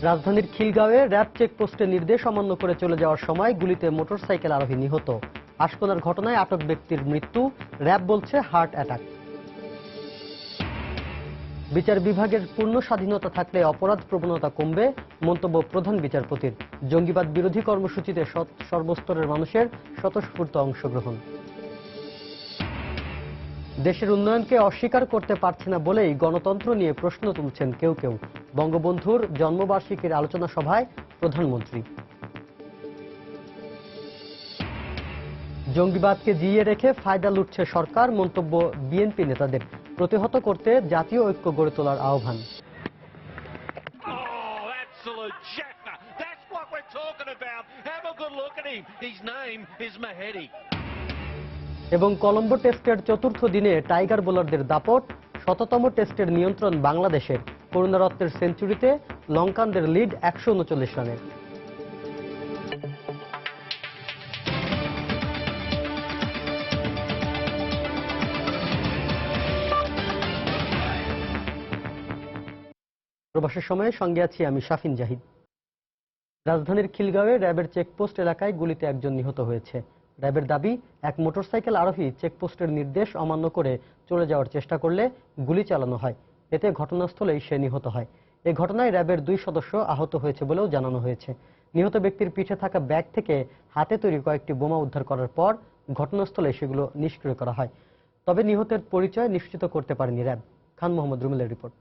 রাজধানীর খিলগাঁওয়ে র্যাব চেকপোস্টে নির্দেশ অমান্য করে চলে যাওয়ার সময় গুলিতে মোটরসাইকেল আরোহী নিহত। আশকোনার ঘটনায় আটক ব্যক্তির মৃত্যু, র্যাব বলছে হার্ট অ্যাটাক। বিচার বিভাগের পূর্ণ স্বাধীনতা থাকলে অপরাধ প্রবণতা কমবে, মন্তব্য প্রধান বিচারপতির। জঙ্গিবাদ বিরোধী কর্মসূচিতে সর্বস্তরের মানুষের স্বতঃস্ফূর্ত অংশগ্রহণ। দেশের উন্নয়নকে অস্বীকার করতে পারছে না বলেই গণতন্ত্র নিয়ে প্রশ্ন তুলছেন কেউ কেউ। বঙ্গবন্ধুর জন্মবার্ষিকীর আলোচনা সভায় প্রধানমন্ত্রী। জঙ্গিবাদকে জিইয়ে রেখে ফায়দা লুটছে সরকার, মন্তব্য বিএনপি নেতাদের। প্রতিহত করতে জাতীয় ঐক্য গড়ে তোলার আহ্বান। এবং কলম্বো টেস্টের চতুর্থ দিনে টাইগার বোলারদের দাপট, ১০০তম টেস্টের নিয়ন্ত্রণ বাংলাদেশের। করুণারত্নের সেঞ্চুরিতে লঙ্কানদের লিড ১৩৯ রানে। প্রবাসের সময়ে সঙ্গে আছি আমি শাফিন জাহিদ। রাজধানীর খিলগাঁওয়ে র্যাবের চেকপোস্ট এলাকায় গুলিতে একজন নিহত হয়েছে। র্যাবের দাবি, এক মোটরসাইকেল আরোহী চেকপোস্টের নির্দেশ অমান্য করে চলে যাওয়ার চেষ্টা করলে গুলি চালানো হয়। এতে ঘটনাস্থলেই সে নিহত হয়। এ ঘটনায় র্যাবের ২ সদস্য আহত হয়েছে বলেও জানানো হয়েছে। নিহত ব্যক্তির পিঠে থাকা ব্যাগ থেকে হাতে তৈরি কয়েকটি বোমা উদ্ধার করার পর ঘটনাস্থলে সেগুলো নিষ্ক্রিয় করা হয়। তবে নিহতের পরিচয় নিশ্চিত করতে পারেনি র্যাব। খান মোহাম্মদ রুমেলের রিপোর্ট।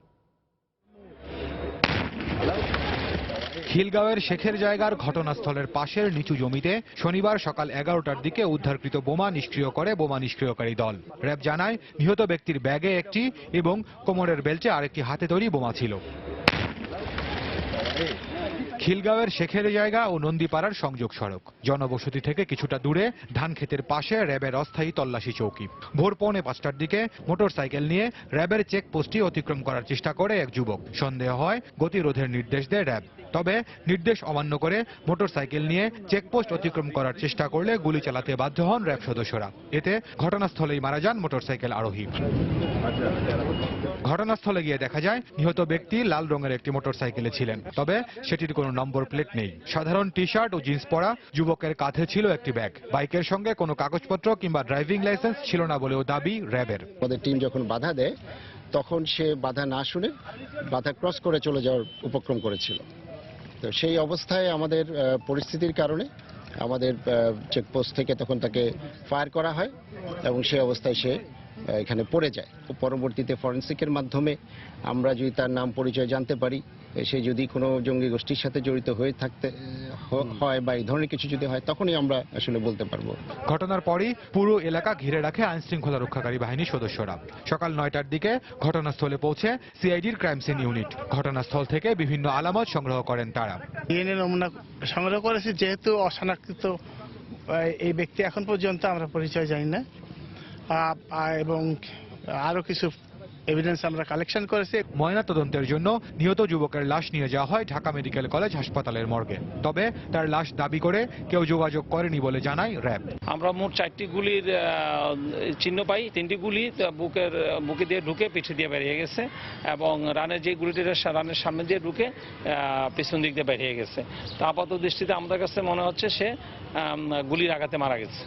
খিলগাঁওয়ের শেখের জায়গার ঘটনাস্থলের পাশের নিচু জমিতে শনিবার সকাল ১১টার দিকে উদ্ধারকৃত বোমা নিষ্ক্রিয় করে বোমা নিষ্ক্রিয়কারী দল। র্যাব জানায়, নিহত ব্যক্তির ব্যাগে একটি এবং কোমরের বেল্টে আরেকটি হাতে তৈরি বোমা ছিল। খিলগাঁওয়ের শেখের জায়গা ও নন্দীপাড়ার সংযোগ সড়ক। জনবসতি থেকে কিছুটা দূরে ধানক্ষেতের পাশে র্যাবের অস্থায়ী তল্লাশি চৌকি। ভোর 4:45টার দিকে মোটরসাইকেল নিয়ে র্যাবের চেকপোস্টটি অতিক্রম করার চেষ্টা করে এক যুবক। সন্দেহ হয় গতিরোধের নির্দেশ দেয় র্যাব। তবে নির্দেশ অমান্য করে মোটরসাইকেল নিয়ে চেকপোস্ট অতিক্রম করার চেষ্টা করলে গুলি চালাতে বাধ্য হন র্যাব সদস্যরা। এতে ঘটনাস্থলেই মারা যান মোটরসাইকেল আরোহী। ঘটনাস্থলে গিয়ে দেখা যায়, নিহত ব্যক্তি লাল রঙের একটি মোটরসাইকেলে ছিলেন, তবে সেটির কোনো নম্বর প্লেট নেই। সাধারণ টি শার্ট ও জিন্স পরা যুবকের কাঁধে ছিল একটি ব্যাগ। বাইকের সঙ্গে কোনো কাগজপত্র কিংবা ড্রাইভিং লাইসেন্স ছিল না বলেও দাবি র্যাবের। আমাদের টিম যখন বাধা দেয় তখন সে বাধা না শুনে বাধা ক্রস করে চলে যাওয়ার উপক্রম করেছিল। তো সেই অবস্থায় আমাদের পরিস্থিতির কারণে আমাদের চেকপোস্ট থেকে তখন তাকে ফায়ার করা হয় এবং সেই অবস্থায় সে এখানে পড়ে যায়। পরবর্তীতে ফরেনসিকের মাধ্যমে আমরা যদি তার নাম পরিচয় জানতে পারি, সে যদি কোনো জঙ্গি গোষ্ঠীর সাথে জড়িত হয়ে থাকতে হয় বা এই ধরনের কিছু যদি হয়, তখনই আমরা আসলে বলতে পারবো। ঘটনার পরই পুরো এলাকা ঘিরে রাখে আইন শৃঙ্খলা রক্ষাকারী বাহিনীর সদস্যরা। সকাল 9টার দিকে ঘটনাস্থলে পৌঁছে সিআইডির ক্রাইম সিন ইউনিট। ঘটনাস্থল থেকে বিভিন্ন আলামত সংগ্রহ করেন তারা। ডিএনএ নমুনা সংগ্রহ করেছি, যেহেতু অশনাক্ত এই ব্যক্তি এখন পর্যন্ত আমরা পরিচয় জানি না, এবং আরো কিছু এভিডেন্স আমরা কালেকশন করেছি। ময়নাতদন্তের জন্য নিহত যুবকের লাশ নিয়ে যাওয়া হয় ঢাকা মেডিকেল কলেজ হাসপাতালের মর্গে। তবে তার লাশ দাবি করে কেউ যোগাযোগ করেনি বলে জানায় র্যাব। আমরা মোট 4টি গুলির চিহ্ন পাই। 3টি গুলি বুকে দিয়ে ঢুকে পিঠে দিয়ে বেরিয়ে গেছে এবং রানের যে গুলিটি রানের সামনে দিয়ে ঢুকে পিছন দিক দিয়ে বেরিয়ে গেছে। তো আপাত দৃষ্টিতে আমাদের কাছে মনে হচ্ছে সে গুলির আঘাতে মারা গেছে।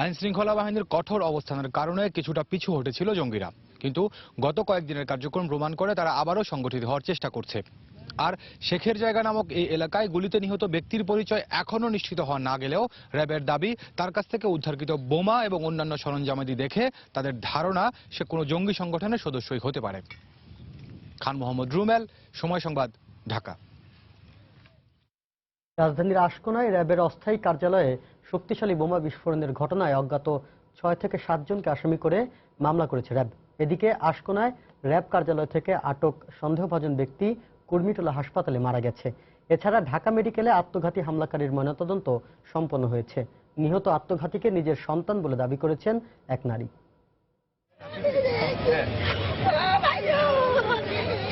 আইন শৃঙ্খলা বাহিনীর কঠোর অবস্থানের কারণে কিছুটা পিছু হটেছিল জঙ্গিরা, কিন্তু গত কয়েকদিনের কার্যক্রম প্রমাণ করে তারা আবারও সংগঠিত হওয়ার চেষ্টা করছে। আর শেখের জায়গা নামক এই এলাকায় গুলিতে নিহত ব্যক্তির পরিচয় এখনও নিশ্চিত হওয়া না গেলেও র্যাবের দাবি, তার কাছ থেকে উদ্ধারকৃত বোমা এবং অন্যান্য সরঞ্জামাদি দেখে তাদের ধারণা সে কোনো জঙ্গি সংগঠনের সদস্যই হতে পারে। খান মোহাম্মদ রুমেল, সময় সংবাদ, ঢাকা। রাজধানীর আশকোনায় র্যাবের অস্থায়ী কার্যালয়ে শক্তিশালী বোমা বিস্ফোরণের ঘটনায় অজ্ঞাত 6 থেকে 7 জনকে আসামি করে মামলা করেছে র্যাব। এদিকে আশকোনায় র্যাব কার্যালয় থেকে আটক সন্দেহভাজন ব্যক্তি কুর্মিটোলা হাসপাতালে মারা গেছে। এছাড়া ঢাকা মেডিকেলে আত্মঘাতী হামলাকারীর ময়নাতদন্ত সম্পন্ন হয়েছে। নিহত আত্মঘাতীকে নিজের সন্তান বলে দাবি করেছেন এক নারী।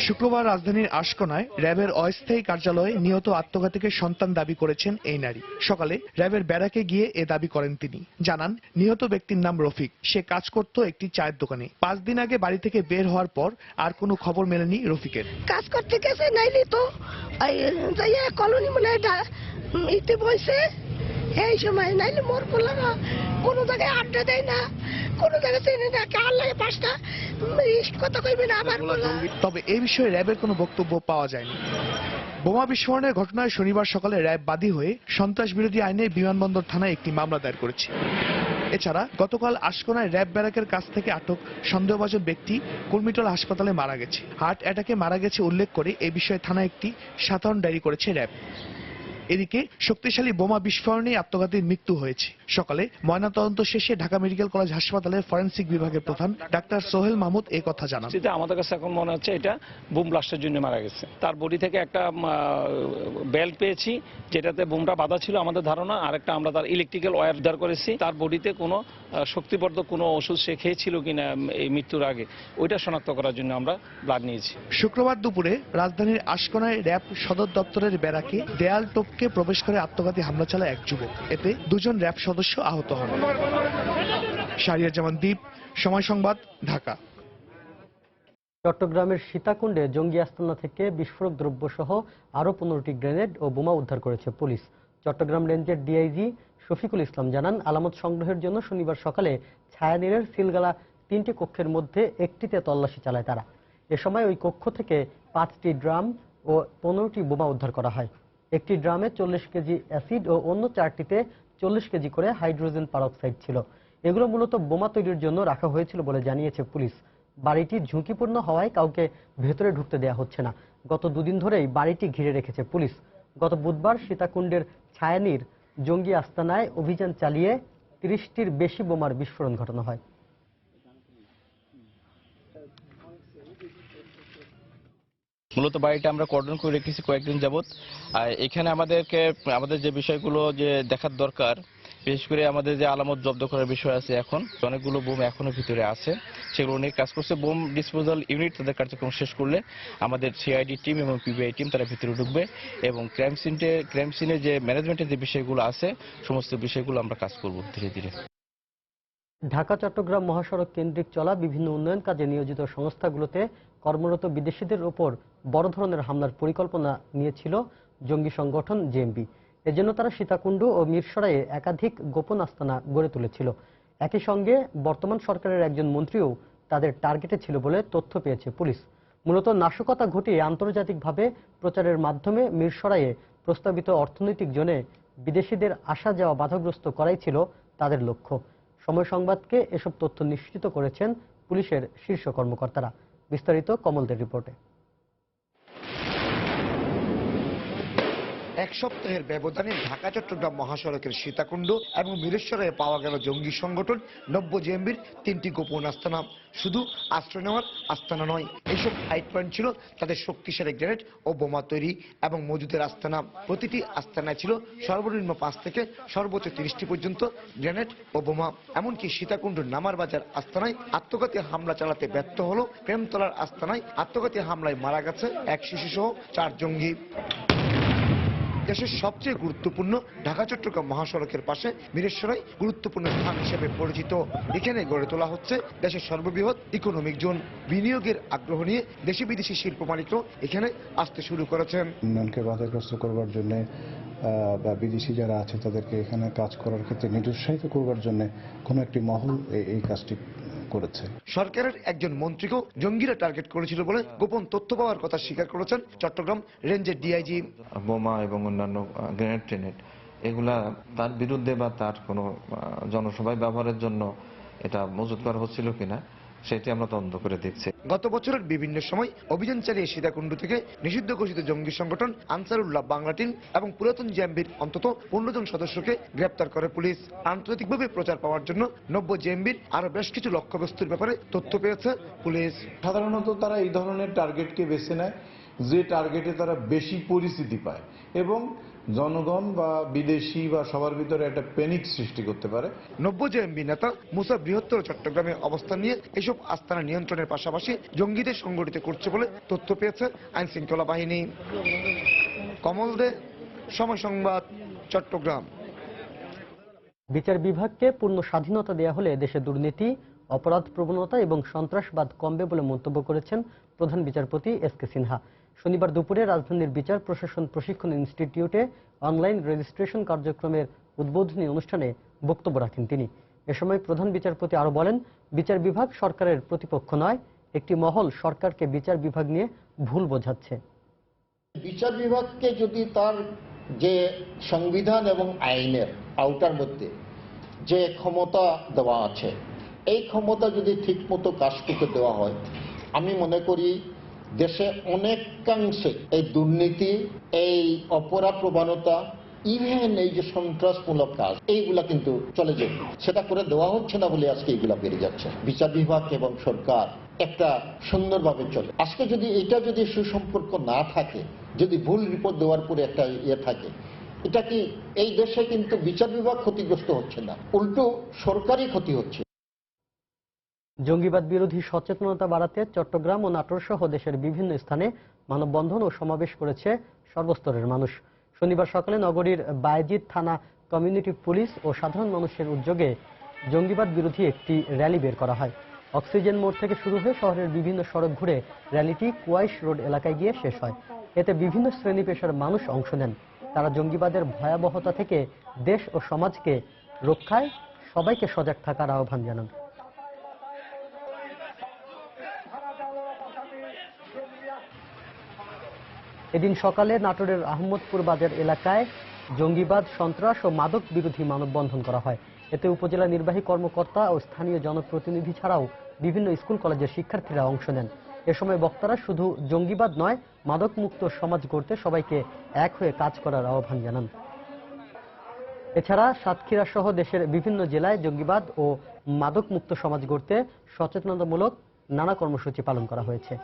শুক্রবার রাজধানীর আশকোনায় র্যাবের অস্থায়ী কার্যালয়ে নিহত আত্মঘাতীকে সন্তান দাবি করেছেন এই নারী। সকালে র্যাবের ব্যারাকে গিয়ে এ দাবি করেন তিনি। জানান, নিহত ব্যক্তির নাম রফিক। সে কাজ করত একটি চায়ের দোকানে। 5 দিন আগে বাড়ি থেকে বের হওয়ার পর আর কোনো খবর মেলেনি রফিকের। কাজ করতে গেছে, নাইলে তো কলোনি মনে ইতে বসে এই সময়, নাইলে মোর পোলারা কোনো জায়গায় আড্ডা দেয় না, কোনো জায়গায় চেনে না, কার লাগে 5টা কথা কইবে না আমার। তবে এই বিষয়ে র্যাবের কোনো বক্তব্য পাওয়া যায়নি। বোমা বিস্ফোরণের ঘটনায় শনিবার সকালে র্যাব বাদী হয়ে সন্ত্রাস বিরোধী আইনে বিমানবন্দর থানায় একটি মামলা দায়ের করেছে। এছাড়া গতকাল আশকোনায় র্যাব ব্যারাকের কাছ থেকে আটক সন্দেহভাজন ব্যক্তি কুর্মিটোলা হাসপাতালে মারা গেছে। হার্ট অ্যাটাকে মারা গেছে উল্লেখ করে এ বিষয়ে থানায় একটি সাধারণ ডায়েরি করেছে র্যাব। এদিকে শক্তিশালী বোমা বিস্ফোরণে আত্মঘাতীর মৃত্যু হয়েছে। সকালে ময়নাতদন্ত শেষে ঢাকা মেডিকেল কলেজ হাসপাতালের ফরেনসিক বিভাগের প্রধান ডাক্তার সোহেল মাহমুদ এই কথা জানান। আমাদের কাছে এখন মনে হচ্ছে এটা বুম ব্লাস্টের জন্য মারা গেছে। তার বডি থেকে একটা বেল্ট পেয়েছি, যেটাতে বুমটা বাঁধা ছিল আমাদের ধারণা। আরেকটা আমরা তার ইলেকট্রিক্যাল ওয়্যার উদ্ধার করেছি। তার বডিতে কোনো শক্তিবর্ধক কোনো ওষুধ সে খেয়েছিল কিনা এই মৃত্যুর আগে, ওইটা শনাক্ত করার জন্য আমরা ব্লাড নিয়েছি। শুক্রবার দুপুরে রাজধানীর আশকোনায় র্যাব সদর দপ্তরের ব্যারাকে দেয়াল টপকে প্রবেশ করে আত্মঘাতী হামলা চালায় এক যুবক। এতে 2 জন র্যাব সদস্য আহত হন। শাহরিয়ার জামান দ্বীপ, সময় সংবাদ, ঢাকা। চট্টগ্রামের সীতাকুণ্ডে জঙ্গি আস্তানা থেকে বিস্ফোরক দ্রব্য সহ আরও 15টি গ্রেনেড ও বোমা উদ্ধার করেছে পুলিশ। চট্টগ্রাম রেঞ্জের ডিআইজি শফিকুল ইসলাম জানান, আলামত সংগ্রহের জন্য শনিবার সকালে ছায়ানীরের সিলগালা 3টি কক্ষের মধ্যে একটিতে তল্লাশি চালায় তারা। এ সময় ওই কক্ষ থেকে 5টি ড্রাম ও 15টি বোমা উদ্ধার করা হয়। একটি ড্রামে 40 কেজি অ্যাসিড ও অন্য 4টিতে 40 কেজি করে হাইড্রোজেন পারক্সাইড ছিল। এগুলো মূলত বোমা তৈরির জন্য রাখা হয়েছিল বলে জানিয়েছে পুলিশ। বাড়িটি ঝুঁকিপূর্ণ হওয়ায় কাউকে ভেতরে ঢুকতে দেওয়া হচ্ছে না। গত 2 দিন ধরেই বাড়িটি ঘিরে রেখেছে পুলিশ। গত বুধবার সীতাকুণ্ডের ছায়ানীর জঙ্গি আস্তানায় অভিযান চালিয়ে 30টির বেশি বোমার বিস্ফোরণ ঘটানো হয়। মূলত বাড়িটা আমরা কর্ডন করে রেখেছি কয়েকদিন যাবত। আর এখানে আমাদের যে বিষয়গুলো যে দেখার দরকার, বিশেষ করে আমাদের যে আলামত জব্দ করার বিষয় আছে, এখন অনেকগুলো বোম এখনো ভিতরে আছে, সেগুলো নিয়ে কাজ করছে। বোম ডিসপোজাল ইউনিট তাদের কার্যক্রম শেষ করলে আমাদের সিআইডি টিম এবং পিবিআই টিম তারা ভিতরে ঢুকবে এবং ক্রাইম সিনে যে ম্যানেজমেন্টের যে বিষয়গুলো আছে, সমস্ত বিষয়গুলো আমরা কাজ করব ধীরে ধীরে। ঢাকা চট্টগ্রাম মহাসড়ক কেন্দ্রিক চলা বিভিন্ন উন্নয়ন কাজে নিয়োজিত সংস্থাগুলোতে কর্মরত বিদেশিদের ওপর বড় ধরনের হামলার পরিকল্পনা নিয়েছিল জঙ্গি সংগঠন জেএমবি। এজন্য তারা সীতাকুণ্ড ও মিরসরাইয়ে একাধিক গোপন আস্তানা গড়ে তুলেছিল। একই সঙ্গে বর্তমান সরকারের একজন মন্ত্রীও তাদের টার্গেটে ছিল বলে তথ্য পেয়েছে পুলিশ। মূলত নাশকতা ঘটিয়ে আন্তর্জাতিকভাবে প্রচারের মাধ্যমে মিরসরাইয়ে প্রস্তাবিত অর্থনৈতিক জোনে বিদেশিদের আসা যাওয়া বাধাগ্রস্ত করাই ছিল তাদের লক্ষ্য। সময় সংবাদকে এসব তথ্য নিশ্চিত করেছেন পুলিশের শীর্ষ কর্মকর্তারা। বিস্তারিত কমলদের রিপোর্টে। এক সপ্তাহের ব্যবধানে ঢাকা চট্টগ্রাম মহাসড়কের সীতাকুণ্ড এবং মিরেশ্বরে পাওয়া গেল জঙ্গি সংগঠন নব্য জেএমবির 3টি গোপন আস্তানা। শুধু আশ্রয় নেওয়ার আস্তানা নয়, এইসব হাইট পয়েন্ট ছিল তাদের শক্তিশালী গ্রেনেড ও বোমা তৈরি এবং মজুদের আস্তানা। প্রতিটি আস্তানায় ছিল সর্বনিম্ন 5 থেকে সর্বোচ্চ 30টি পর্যন্ত গ্রেনেড ও বোমা। এমনকি সীতাকুণ্ড নামার বাজার আস্তানায় আত্মঘাতী হামলা চালাতে ব্যর্থ হলো। প্রেমতলার আস্তানায় আত্মঘাতী হামলায় মারা গেছে এক শিশুসহ 4 জঙ্গি। দেশের সবচেয়ে গুরুত্বপূর্ণ ঢাকা চট্টগ্রাম মহাসড়কের পাশে মিরেশ্বরাই গুরুত্বপূর্ণ স্থান হিসেবে পরিচিত। এখানে গড়ে তোলা হচ্ছে দেশের সর্ববৃহৎ ইকোনমিক জোন। বিনিয়োগের আগ্রহ নিয়ে দেশি বিদেশি শিল্প মালিকরাও এখানে আসতে শুরু করেছেন। উন্নয়নকে বাধাগ্রস্ত করবার জন্য বা বিদেশি যারা আছে তাদেরকে এখানে কাজ করার ক্ষেত্রে নিরুৎসাহিত করবার জন্য কোনো একটি মহল এই কাজটি করেছে। সরকারের একজন মন্ত্রীকেও জঙ্গিরা টার্গেট করেছিল বলে গোপন তথ্য পাওয়ার কথা স্বীকার করেছেন চট্টগ্রাম রেঞ্জের ডিআইজি। বোমা এবং অন্যান্য গ্রেনেড ট্রেনেড এগুলা তার বিরুদ্ধে বা তার কোনো জনসভায় ব্যবহারের জন্য এটা মজুত করা হচ্ছিল কিনা সেটি আমরা তদন্ত করে দেখছি। গত বছরের বিভিন্ন সময় অভিযান চালিয়ে সীতাকুণ্ড থেকে নিষিদ্ধ ঘোষিত জঙ্গি সংগঠন আনসারুল্লাহ বাংলা টিম এবং পুরাতন জেএমবির অন্তত 15 জন সদস্যকে গ্রেপ্তার করে পুলিশ। আন্তর্জাতিকভাবে প্রচার পাওয়ার জন্য নব্য জেএমবির আরো বেশ কিছু লক্ষ্যবস্তুর ব্যাপারে তথ্য পেয়েছে পুলিশ। সাধারণত তারা এই ধরনের টার্গেটকে বেছে নেয় যে টার্গেটে তারা বেশি পরিচিতি পায় এবং জনগণ বা বিদেশি বা সবার ভিতরে একটা প্যানিক সৃষ্টি করতে পারে। 90 জেএমবি নেতা মুসা বৃহত্তর চট্টগ্রামে অবস্থান নিয়ে এসব আস্তানা নিয়ন্ত্রণের পাশাপাশি জঙ্গিদের সংগঠিত করছে বলে তথ্য পেয়েছে আইন শৃঙ্খলা বাহিনী। কমল দে, সময় সংবাদ, চট্টগ্রাম। বিচার বিভাগকে পূর্ণ স্বাধীনতা দেয়া হলে দেশে দুর্নীতি, অপরাধ প্রবণতা এবং সন্ত্রাসবাদ কমবে বলে মন্তব্য করেছেন প্রধান বিচারপতি এস.কে. সিনহা। শনিবার দুপুরে রাজধানীর বিচার প্রশাসন প্রশিক্ষণ ইনস্টিটিউটে অনলাইন রেজিস্ট্রেশন কার্যক্রমের উদ্বোধনী অনুষ্ঠানে বক্তব্য রাখেন তিনি। এ সময় প্রধান বিচারপতি আরো বলেন, বিচার বিভাগ সরকারের প্রতিপক্ষ নয়, একটি মহল সরকারকে বিচার বিভাগ নিয়ে ভুল বোঝাচ্ছে। বিচার বিভাগকে যদি তার যে সংবিধান এবং আইনের আওতার মধ্যে যে ক্ষমতা দেওয়া আছে, এই ক্ষমতা যদি ঠিকমতো কাজটুকু দেওয়া হয়, আমি মনে করি দেশে অনেকাংশে এই দুর্নীতি, এই অপরাধ প্রবণতা, ইভেন এই যে সন্ত্রাসমূলক কাজ, এইগুলা কিন্তু চলে যাবে। সেটা করে দেওয়া হচ্ছে না বলে আজকে এইগুলা বেড়ে যাচ্ছে। বিচার বিভাগ এবং সরকার একটা সুন্দরভাবে চলে। আজকে যদি এটা যদি সুসম্পর্ক না থাকে, যদি ভুল রিপোর্ট দেওয়ার পরে একটা থাকে, এটা কি এই দেশে কিন্তু বিচার বিভাগ ক্ষতিগ্রস্ত হচ্ছে না, উল্টো সরকারই ক্ষতি হচ্ছে। জঙ্গিবাদ বিরোধী সচেতনতা বাড়াতে চট্টগ্রাম ও নাটোর সহ দেশের বিভিন্ন স্থানে মানববন্ধন ও সমাবেশ করেছে সর্বস্তরের মানুষ। শনিবার সকালে নগরীর বায়েজিদ থানা কমিউনিটি পুলিশ ও সাধারণ মানুষের উদ্যোগে জঙ্গিবাদ বিরোধী একটি র্যালি বের করা হয়। অক্সিজেন মোড় থেকে শুরু হয়ে শহরের বিভিন্ন সড়ক ঘুরে র্যালিটি কুয়াইশ রোড এলাকায় গিয়ে শেষ হয়। এতে বিভিন্ন শ্রেণী পেশার মানুষ অংশ নেন। তারা জঙ্গিবাদের ভয়াবহতা থেকে দেশ ও সমাজকে রক্ষায় সবাইকে সজাগ থাকার আহ্বান জানান। এদিন সকালে নাটোরের আহমদপুর বাজার এলাকায় জঙ্গিবাদ, সন্ত্রাস ও মাদক বিরোধী মানববন্ধন করা হয়। এতে উপজেলা নির্বাহী কর্মকর্তা ও স্থানীয় জনপ্রতিনিধি ছাড়াও বিভিন্ন স্কুল কলেজের শিক্ষার্থীরা অংশ নেন। এ সময় বক্তারা শুধু জঙ্গিবাদ নয়, মাদক মুক্ত সমাজ গড়তে সবাইকে এক হয়ে কাজ করার আহ্বান জানান। এছাড়া সাতক্ষীরা সহ দেশের বিভিন্ন জেলায় জঙ্গিবাদ ও মাদক মুক্ত সমাজ গড়তে সচেতনতামূলক নানা কর্মসূচি পালন করা হয়েছে।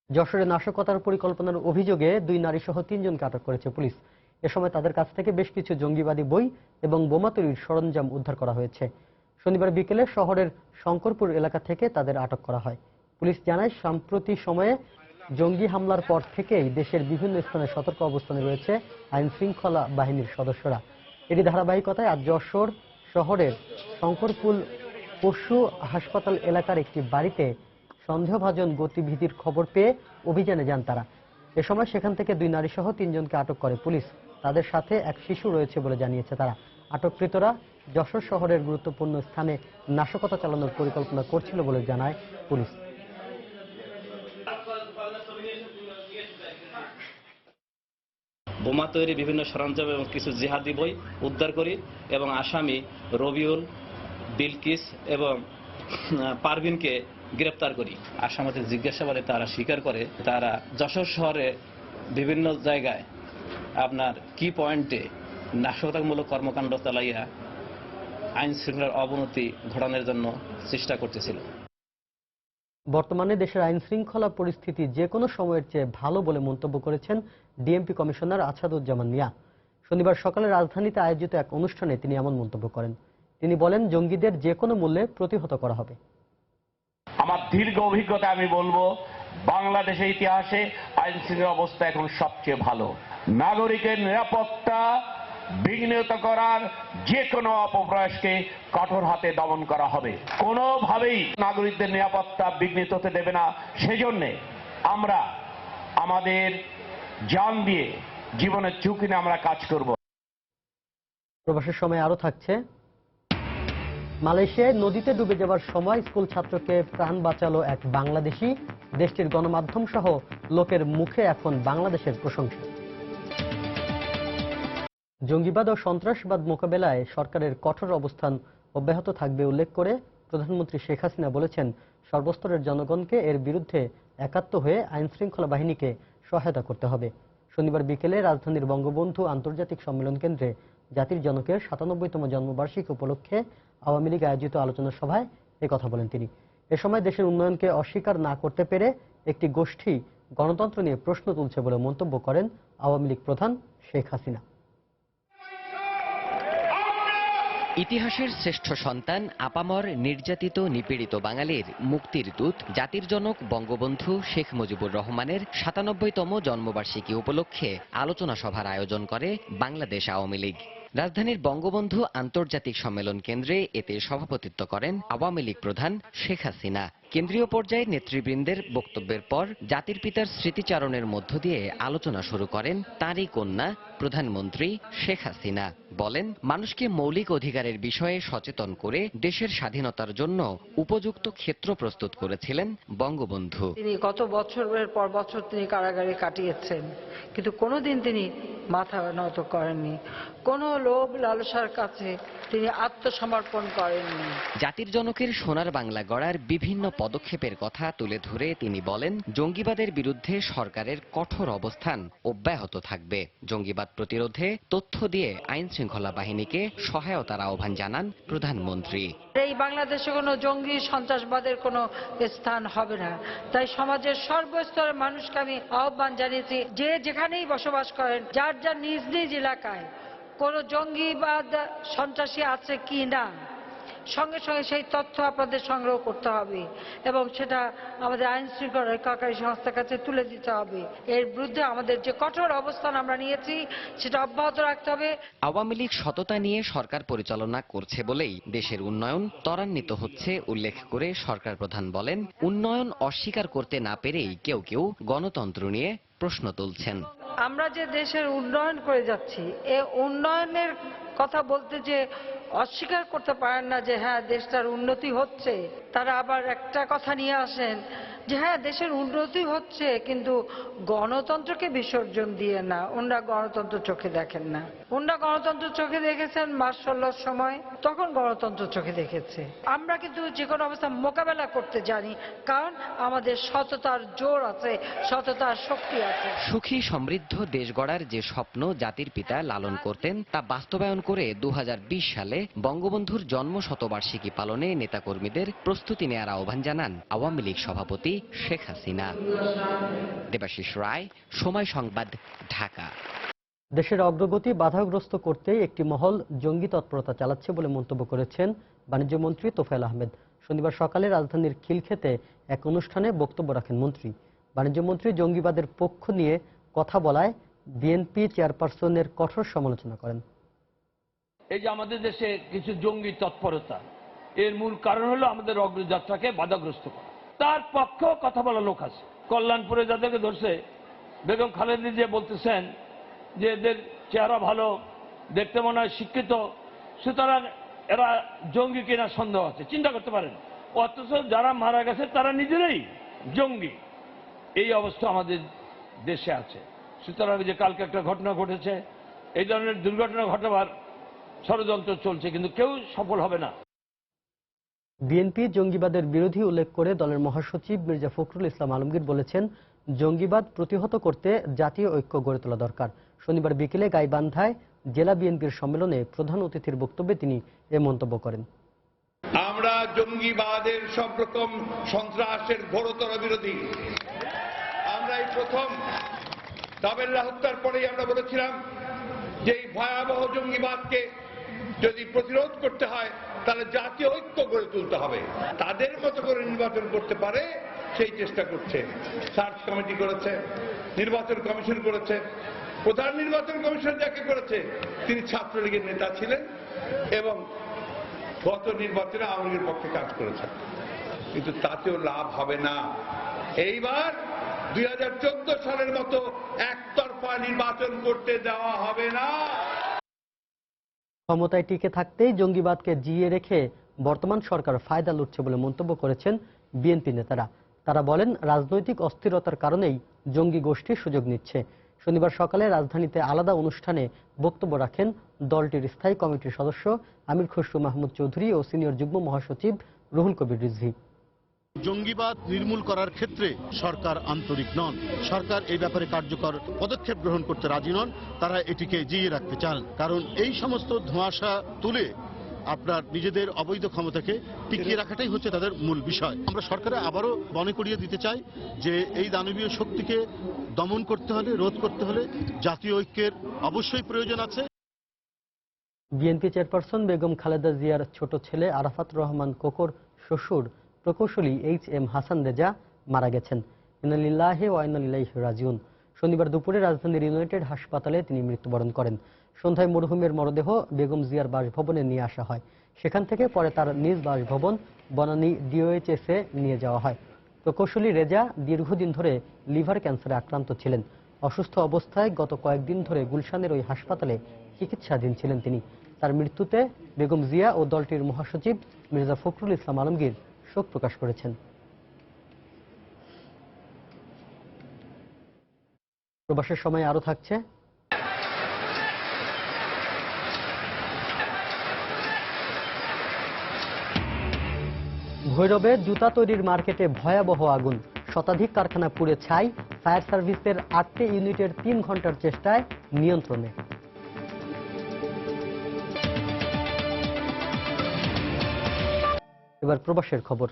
যশোরে নাশকতার পরিকল্পনার অভিযোগে 2 নারী সহ 3 জনকে আটক করেছে পুলিশ। এ সময় তাদের কাছ থেকে বেশ কিছু জঙ্গিবাদী বই এবং বোমা তৈরির সরঞ্জাম উদ্ধার করা হয়েছে। শনিবার বিকেলে শহরের শঙ্করপুর এলাকা থেকে তাদের আটক করা হয়। পুলিশ জানায়, সাম্প্রতিক সময়ে জঙ্গি হামলার পর থেকেই দেশের বিভিন্ন স্থানে সতর্ক অবস্থানে রয়েছে আইন শৃঙ্খলা বাহিনীর সদস্যরা। এরই ধারাবাহিকতায় আজ যশোর শহরের শঙ্করপুর পশু হাসপাতাল এলাকার একটি বাড়িতে সন্দেহভাজন গতিবিধির খবর পেয়ে অভিযানে যান তারা। এ সময় সেখান থেকে 2 নারী সহ 3 জনকে আটক করে পুলিশ। তাদের সাথে এক শিশু রয়েছে বলে জানিয়েছে তারা। আটককৃতরা যশোর শহরের গুরুত্বপূর্ণ স্থানে নাশকতা চালানোর পরিকল্পনা করছিল বলে জানায় পুলিশ। বোমা তৈরি বিভিন্ন সরঞ্জাম এবং কিছু জিহাদি বই উদ্ধার করি এবং আসামি রবিউল, বিলকিস এবং পারভিনকে গ্রেপ্তার করি। আসামিদের জিজ্ঞাসাবাদে তারা স্বীকার করে তারা যশোর শহরে বিভিন্ন জায়গায় আপনার কি পয়েন্টে নাশকতামূলক কর্মকাণ্ড চালাইয়া আইন শৃঙ্খলার অবনতি ঘটানোর জন্য চেষ্টা করতেছিল। বর্তমানে দেশের আইন শৃঙ্খলা পরিস্থিতি যে কোনো সময়ের চেয়ে ভালো বলে মন্তব্য করেছেন ডিএমপি কমিশনার আছাদুজ্জামান মিয়া। শনিবার সকালে রাজধানীতে আয়োজিত এক অনুষ্ঠানে তিনি এমন মন্তব্য করেন। তিনি বলেন, জঙ্গিদের যে কোনো মূল্যে প্রতিহত করা হবে। আমার দীর্ঘ অভিজ্ঞতা আমি বলবো, বাংলাদেশের ইতিহাসে আইন শৃঙ্খলা অবস্থা এখন সবচেয়ে ভালো। নাগরিকের নিরাপত্তা বিঘ্নিত করার যে কোনো অপপ্রয়াসকে কঠোর হাতে দমন করা হবে। কোনোভাবেই নাগরিকদের নিরাপত্তা বিঘ্নিত হতে দেবে না। সেজন্য আমরা আমাদের জান দিয়ে, জীবনের ঝুঁকি নিয়ে আমরা কাজ করব। প্রবাসের সময় আরো থাকছে, মালয়েশিয়ায় নদীতে ডুবে যাওয়ার সময় স্কুল ছাত্রকে প্রাণ বাঁচালো এক বাংলাদেশি। দেশটির গণমাধ্যম সহ লোকের মুখে এখন বাংলাদেশের প্রশংসা। জঙ্গিবাদ ও সন্ত্রাসবাদ মোকাবেলায় সরকারের কঠোর অবস্থান অব্যাহত থাকবে উল্লেখ করে প্রধানমন্ত্রী শেখ হাসিনা বলেছেন, সর্বস্তরের জনগণকে এর বিরুদ্ধে একাত্ম হয়ে আইন শৃঙ্খলা বাহিনীকে সহায়তা করতে হবে। শনিবার বিকেলে রাজধানীর বঙ্গবন্ধু আন্তর্জাতিক সম্মেলন কেন্দ্রে জাতির জনকের ৯৭তম জন্মবার্ষিকী উপলক্ষে আওয়ামী লীগ আয়োজিত আলোচনা সভায় একথা বলেন তিনি। এ সময় দেশের উন্নয়নকে অস্বীকার না করতে পেরে একটি গোষ্ঠী গণতন্ত্র নিয়ে প্রশ্ন তুলছে বলে মন্তব্য করেন আওয়ামী লীগ প্রধান শেখ হাসিনা। ইতিহাসের শ্রেষ্ঠ সন্তান, আপামর নির্যাতিত নিপীড়িত বাঙালির মুক্তির দূত, জাতির জনক বঙ্গবন্ধু শেখ মুজিবুর রহমানের ৯৭তম জন্মবার্ষিকী উপলক্ষে আলোচনা সভার আয়োজন করে বাংলাদেশ আওয়ামী লীগ। রাজধানীর বঙ্গবন্ধু আন্তর্জাতিক সম্মেলন কেন্দ্রে এতে সভাপতিত্ব করেন আওয়ামী লীগ প্রধান শেখ হাসিনা। কেন্দ্রীয় পর্যায়ে নেতৃবৃন্দের বক্তব্যের পর জাতির পিতার স্মৃতিচারণের মধ্য দিয়ে আলোচনা শুরু করেন তাঁরই কন্যা প্রধানমন্ত্রী শেখ হাসিনা। বলেন, মানুষকে মৌলিক অধিকারের বিষয়ে সচেতন করে দেশের স্বাধীনতার জন্য উপযুক্ত ক্ষেত্র প্রস্তুত করেছিলেন বঙ্গবন্ধু। তিনি কত বছরের পর বছর তিনি কারাগারে কাটিয়েছেন, কিন্তু কোনোদিন তিনি মাথা নত করেননি, কোনো লোভ লালসার কাছে তিনি আত্মসমর্পণ করেননি। জাতির জনকের সোনার বাংলা গড়ার বিভিন্ন পদক্ষেপের কথা তুলে ধরে তিনি বলেন, জঙ্গিবাদের বিরুদ্ধে সরকারের কঠোর অবস্থান অব্যাহত থাকবে। জঙ্গিবাদ প্রতিরোধে তথ্য দিয়ে আইন শৃঙ্খলা বাহিনীকে সহায়তার আহ্বান জানান প্রধানমন্ত্রী। এই বাংলাদেশে কোনো জঙ্গি সন্ত্রাসবাদের কোনো স্থান হবে না। তাই সমাজের সর্বস্তরের মানুষকে আমি আহ্বান জানিয়েছি, যে যেখানেই বসবাস করেন, যার যার নিজ নিজ এলাকায় কোনো জঙ্গিবাদ সন্ত্রাসী আছে কি না, সঙ্গে সঙ্গে সেই তথ্য আপনাদের সংগ্রহ করতে হবে এবং সেটা আমাদের আইন শৃঙ্খলা রক্ষাকারী সংস্থার কাছে তুলে দিতে হবে। এর বিরুদ্ধে আমাদের যে কঠোর অবস্থান আমরা নিয়েছি সেটা অব্যাহত রাখতে হবে। আওয়ামী লীগ সততা নিয়ে সরকার পরিচালনা করছে বলেই দেশের উন্নয়ন ত্বরান্বিত হচ্ছে উল্লেখ করে সরকার প্রধান বলেন, উন্নয়ন অস্বীকার করতে না পেরেই কেউ কেউ গণতন্ত্র নিয়ে প্রশ্ন তুলছেন। আমরা যে দেশের উন্নয়ন করে যাচ্ছি, এ উন্নয়নের কথা বলতে যে অস্বীকার করতে পারেন না যে হ্যাঁ দেশটার উন্নতি হচ্ছে, তারা আবার একটা কথা নিয়ে আসেন যে হ্যাঁ দেশের উন্নতি হচ্ছে কিন্তু গণতন্ত্রকে বিসর্জন দিয়ে না। ওনারা গণতন্ত্র চোখে দেখেন না। ওনারা গণতন্ত্র চোখে দেখেছেন মার্শাল্লাহর সময়, তখন গণতন্ত্র চোখে দেখেছে। আমরা কিন্তু যে কোনো অবস্থা মোকাবেলা করতে জানি, কারণ আমাদের সততার জোর আছে, সততার শক্তি আছে। সুখী সমৃদ্ধ দেশ গড়ার যে স্বপ্ন জাতির পিতা লালন করতেন তা বাস্তবায়ন করে ২০২০ সালে বঙ্গবন্ধুর জন্ম শতবার্ষিকী পালনে নেতাকর্মীদের প্রস্তুতি নেওয়ার আহ্বান জানান আওয়ামী লীগ সভাপতি শেখ হাসিনা। দেবাশিস রায়, সময় সংবাদ, ঢাকা। দেশের অগ্রগতি বাধাগ্রস্ত করতে একটি মহল জঙ্গি তৎপরতা চালাচ্ছে বলে মন্তব্য করেছেন বাণিজ্য মন্ত্রী তোফায়েল আহমেদ। শনিবার সকালে রাজধানীর খিলক্ষেতে এক অনুষ্ঠানে বক্তব্য রাখেন মন্ত্রী। বাণিজ্য মন্ত্রী জঙ্গিবাদের পক্ষ নিয়ে কথা বলায় বিএনপি চেয়ারপারসনের কঠোর সমালোচনা করেন। এই যে আমাদের দেশে কিছু জঙ্গি তৎপরতা, এর মূল কারণ হলো আমাদের অগ্রযাত্রাকে বাধাগ্রস্ত করা। তার পক্ষেও কথা বলা লোক আছে। কল্যাণপুরে যাদেরকে ধরছে, বেগম খালেদা জিয়া বলতেছেন যে এদের চেহারা ভালো, দেখতে মনে হয় শিক্ষিত, সুতরাং এরা জঙ্গি কিনা সন্দেহ আছে। চিন্তা করতে পারেন, অথচ যারা মারা গেছে তারা নিজেরাই জঙ্গি। এই অবস্থা আমাদের দেশে আছে। সুতরাং যে কালকে একটা ঘটনা ঘটেছে, এই ধরনের দুর্ঘটনা ঘটাবার ষড়যন্ত্র চলছে, কিন্তু কেউ সফল হবে না। বিএনপি জঙ্গিবাদের বিরোধী উল্লেখ করে দলের মহাসচিব মির্জা ফখরুল ইসলাম আলমগীর বলেছেন, জঙ্গিবাদ প্রতিহত করতে জাতীয় ঐক্য গড়ে তোলা দরকার। শনিবার বিকেলে গাইবান্ধায় জেলা বিএনপির সম্মেলনে প্রধান অতিথির বক্তব্যে তিনি এ মন্তব্য করেন। আমরা জঙ্গিবাদের সব রকম সন্ত্রাসের ঘোরতর বিরোধী। আমরা এই প্রথম তাবেল্লা হত্যার পরেই আমরা বলেছিলাম যে এই ভয়াবহ জঙ্গিবাদকে যদি প্রতিরোধ করতে হয় তাহলে জাতীয় ঐক্য গড়ে তুলতে হবে। তাদের মতো করে নির্বাচন করতে পারে সেই চেষ্টা করছে। সার্চ কমিটি করেছে, নির্বাচন কমিশন করেছে। প্রধান নির্বাচন কমিশন যাকে করেছে তিনি ছাত্রলীগের নেতা ছিলেন এবং গত নির্বাচনে আওয়ামী লীগের পক্ষে কাজ করেছেন, কিন্তু তাতেও লাভ হবে না। এইবার 2014 সালের মতো একতরফা নির্বাচন করতে দেওয়া হবে না। ক্ষমতায় টিকে থাকতেই জঙ্গিবাদকে জিইয়ে রেখে বর্তমান সরকার ফায়দা লুটছে বলে মন্তব্য করেছেন বিএনপি নেতারা। তারা বলেন, রাজনৈতিক অস্থিরতার কারণেই জঙ্গি গোষ্ঠী সুযোগ নিচ্ছে। শনিবার সকালে রাজধানীতে আলাদা অনুষ্ঠানে বক্তব্য রাখেন দলটির স্থায়ী কমিটির সদস্য আমির খসরু মাহমুদ চৌধুরী ও সিনিয়র যুগ্ম মহাসচিব রুহুল কবির রিজভী। জঙ্গিবাদ নির্মূল করার ক্ষেত্রে সরকার আন্তরিক নন। সরকার এই ব্যাপারে কার্যকর পদক্ষেপ গ্রহণ করতে রাজি নন। তারা এটিকে জিইয়ে রাখতে চান, কারণ এই সমস্ত ধোঁয়াশা তুলে আপনার নিজেদের অবৈধ ক্ষমতাকে টিকিয়ে রাখাটাই হচ্ছে তাদের মূল বিষয়। আমরা সরকারে আবারও মনে করিয়ে দিতে চাই যে এই দানবীয় শক্তিকে দমন করতে হলে, রোধ করতে হলে জাতীয় ঐক্যের অবশ্যই প্রয়োজন আছে। বিএনপি চেয়ারপারসন বেগম খালেদা জিয়ার ছোট ছেলে আরাফাত রহমান কোকর শ্বশুর প্রকৌশলী এইচ.এম. হাসান রেজা মারা গেছেন। ইন্না লিল্লাহি ওয়া ইন্না ইলাইহি রাজিউন। শনিবার দুপুরে রাজধানীর ইউনাইটেড হাসপাতালে তিনি মৃত্যুবরণ করেন। সন্ধ্যায় মরহুমের মরদেহ বেগম জিয়ার বাসভবনে নিয়ে আসা হয়। সেখান থেকে পরে তার নিজ বাসভবন বনানী ডিওএইচএসে নিয়ে যাওয়া হয়। প্রকৌশলী রেজা দীর্ঘদিন ধরে লিভার ক্যান্সারে আক্রান্ত ছিলেন। অসুস্থ অবস্থায় গত কয়েকদিন ধরে গুলশানের ওই হাসপাতালে চিকিৎসাধীন ছিলেন তিনি। তার মৃত্যুতে বেগম জিয়া ও দলটির মহাসচিব মির্জা ফখরুল ইসলাম আলমগীর শোক প্রকাশ করেছেন। প্রবাসের সময় আরো থাকছে। ভৈরবে জুতা তৈরির মার্কেটে ভয়াবহ আগুন, শতাধিক কারখানা পুড়ে ছাই। ফায়ার সার্ভিসের 8টি ইউনিটের 3 ঘন্টার চেষ্টায় নিয়ন্ত্রণে। এবার প্রবাসের খবর।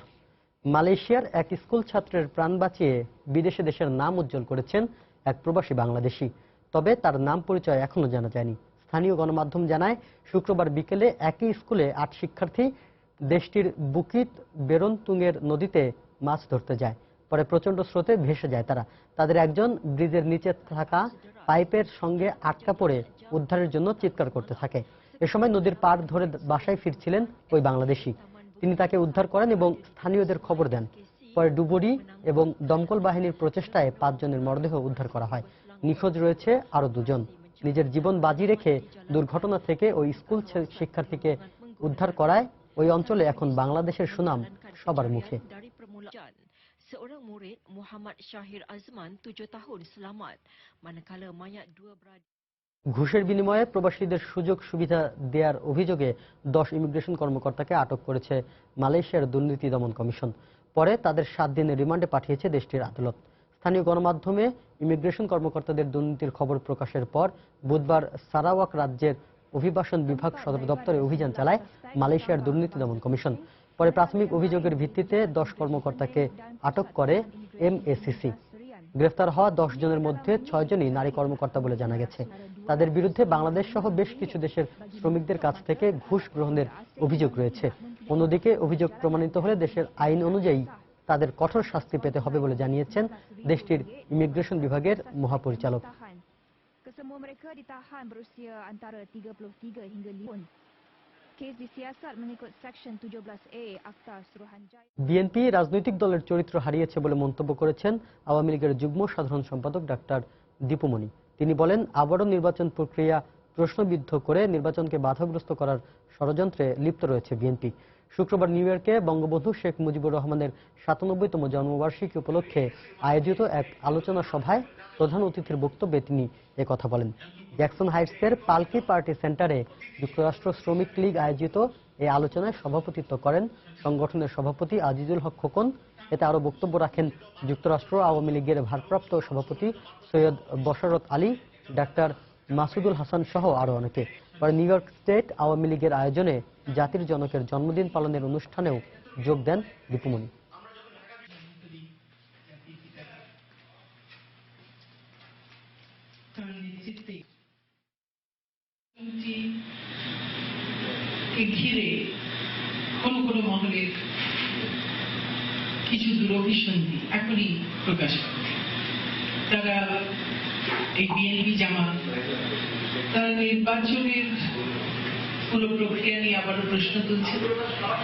মালয়েশিয়ার এক স্কুল ছাত্রের প্রাণ বাঁচিয়ে বিদেশে দেশের নাম উজ্জ্বল করেছেন এক প্রবাসী বাংলাদেশি। তবে তার নাম পরিচয় এখনো জানা যায়নি। স্থানীয় গণমাধ্যম জানায়, শুক্রবার বিকেলে একই স্কুলে 8 শিক্ষার্থী দেশটির বুকিত বেরনতুংয়ের নদীতে মাছ ধরতে যায়। পরে প্রচণ্ড স্রোতে ভেসে যায় তারা। তাদের একজন ব্রিজের নিচে থাকা পাইপের সঙ্গে আটকা পড়ে উদ্ধারের জন্য চিৎকার করতে থাকে। এ সময় নদীর পাড় ধরে বাসায় ফিরছিলেন ওই বাংলাদেশি। তিনি তাকে উদ্ধার করেন এবং স্থানীয়দের খবর দেন। পরে ডুবুরি এবং দমকল বাহিনীর প্রচেষ্টায় 5 জনের মরদেহ উদ্ধার করা হয়। নিখোঁজ রয়েছে আরো 2 জন। নিজের জীবন বাজি রেখে দুর্ঘটনা থেকে ওই স্কুল শিক্ষার্থীকে উদ্ধার করায় ওই অঞ্চলে এখন বাংলাদেশের সুনাম সবার মুখে। Seorang murid Muhammad Syahir Azman 7 tahun selamat manakala mayat 2 beradik. ঘুষের বিনিময়ে প্রবাসীদের সুযোগ সুবিধা দেওয়ার অভিযোগে 10 ইমিগ্রেশন কর্মকর্তাকে আটক করেছে মালয়েশিয়ার দুর্নীতি দমন কমিশন। পরে তাদের 7 দিনের রিমান্ডে পাঠিয়েছে দেশটির আদালত। স্থানীয় গণমাধ্যমে ইমিগ্রেশন কর্মকর্তাদের দুর্নীতির খবর প্রকাশের পর বুধবার সারাওয়াক রাজ্যের অভিবাসন বিভাগ সদর দপ্তরে অভিযান চালায় মালয়েশিয়ার দুর্নীতি দমন কমিশন। পরে প্রাথমিক অভিযোগের ভিত্তিতে 10 কর্মকর্তাকে আটক করে MACC। গ্রেফতার হওয়া 10 জনের মধ্যে 6 জনই নারী কর্মকর্তা বলে জানা গেছে। তাদের বিরুদ্ধে বাংলাদেশ সহ বেশ কিছু দেশের শ্রমিকদের কাছ থেকে ঘুষ গ্রহণের অভিযোগ রয়েছে। অন্যদিকে অভিযোগ প্রমাণিত হলে দেশের আইন অনুযায়ী তাদের কঠোর শাস্তি পেতে হবে বলে জানিয়েছেন দেশটির ইমিগ্রেশন বিভাগের মহাপরিচালক। Kesemua mereka ditahan berusia antara 33 hingga 5 tahun. Kes disiasat mengikut Seksyen 17A Akta Suruhanjaya. BNP রাজনৈতিক দলের চরিত্র হারিয়েছে বলে মন্তব্য করেছেন আওয়ামী লীগের যুগ্ম সাধারণ সম্পাদক ডাক্তার দীপুমণি। তিনি বলেন, আবারও নির্বাচন প্রক্রিয়া প্রশ্নবিদ্ধ করে নির্বাচনকে বাধাগ্রস্ত করার ষড়যন্ত্রে লিপ্ত রয়েছে বিএনপি। শুক্রবার নিউ ইয়র্কে বঙ্গবন্ধু শেখ মুজিবুর রহমানের 97তম জন্মবার্ষিকী উপলক্ষে আয়োজিত এক আলোচনা সভায় প্রধান অতিথির বক্তব্যে তিনি একথা বলেন। জ্যাকসন হাইটসের পালকি পার্টি সেন্টারে যুক্তরাষ্ট্র শ্রমিক লীগ আয়োজিত এই আলোচনায় সভাপতিত্ব করেন সংগঠনের সভাপতি আজিজুল হক খোকন। এতে আরও বক্তব্য রাখেন যুক্তরাষ্ট্র আওয়ামী লীগের ভারপ্রাপ্ত সভাপতি সৈয়দ বশরত আলী, ডাক্তার মাসুদুল হাসান সহ আরও অনেকে। পরে নিউ ইয়র্ক স্টেট আওয়ামী লীগের আয়োজনে জাতির জনকের জন্মদিন পালনের অনুষ্ঠানেও যোগ দেন দীপুমণি। ঘিরে কোন কোন মহলের কিছু দুরভিসন্ধি এখনই প্রকাশ করে। তারা এই বিএনপি জামাত তারা নির্বাচনের পুরো প্রক্রিয়া নিয়ে আবারও প্রশ্ন তুলছে,